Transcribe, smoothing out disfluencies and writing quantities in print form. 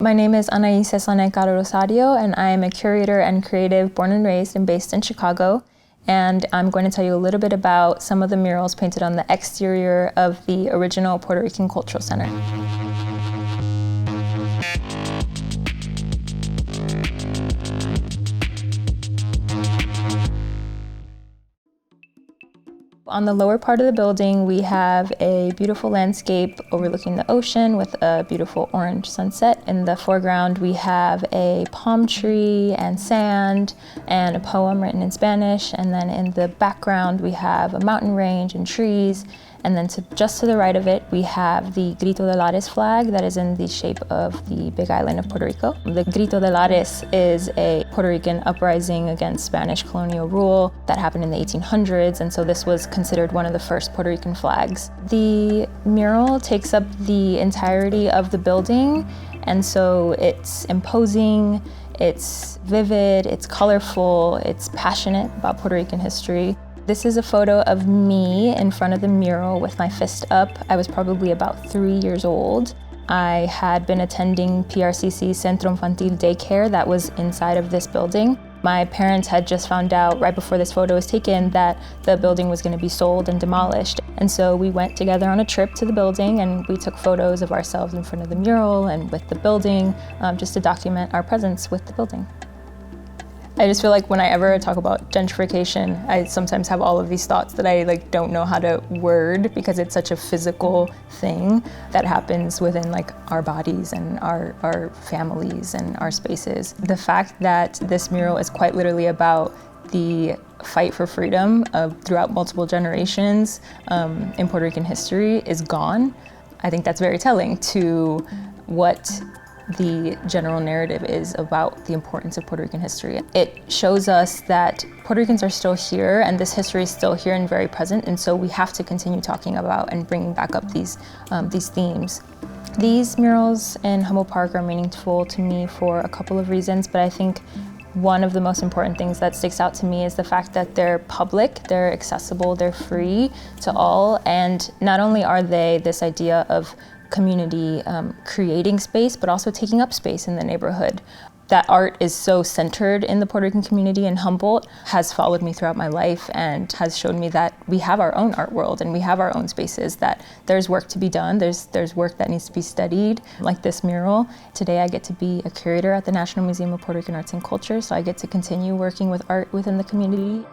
My name is Anaís Cezanné Caro-Rosario, and I am a curator and creative born and raised and based in Chicago. And I'm going to tell you a little bit about some of the murals painted on the exterior of the original Puerto Rican Cultural Center. On the lower part of the building, we have a beautiful landscape overlooking the ocean with a beautiful orange sunset. In the foreground, we have a palm tree and sand and a poem written in Spanish. And then in the background, we have a mountain range and trees. And then just to the right of it, we have the Grito de Lares flag that is in the shape of the Big Island of Puerto Rico. The Grito de Lares is a Puerto Rican uprising against Spanish colonial rule that happened in the 1800s, and so this was considered one of the first Puerto Rican flags. The mural takes up the entirety of the building, and so it's imposing, it's vivid, it's colorful, it's passionate about Puerto Rican history. This is a photo of me in front of the mural with my fist up. I was probably about 3 years old. I had been attending PRCC Centro Infantil daycare that was inside of this building. My parents had just found out right before this photo was taken that the building was going to be sold and demolished. And so we went together on a trip to the building and we took photos of ourselves in front of the mural and with the building, just to document our presence with the building. I just feel like when I ever talk about gentrification, I sometimes have all of these thoughts that I don't know how to word because it's such a physical thing that happens within our bodies and our families and our spaces. The fact that this mural is quite literally about the fight for freedom throughout multiple generations in Puerto Rican history is gone. I think that's very telling to what the general narrative is about the importance of Puerto Rican history. It shows us that Puerto Ricans are still here and this history is still here and very present, and so we have to continue talking about and bringing back up these themes. These murals in Humboldt Park are meaningful to me for a couple of reasons, but I think one of the most important things that sticks out to me is the fact that they're public, they're accessible, they're free to all, and not only are they this idea of community creating space, but also taking up space in the neighborhood. That art is so centered in the Puerto Rican community in Humboldt has followed me throughout my life and has shown me that we have our own art world and we have our own spaces, that there's work to be done, there's work that needs to be studied, like this mural. Today I get to be a curator at the National Museum of Puerto Rican Arts and Culture, so I get to continue working with art within the community.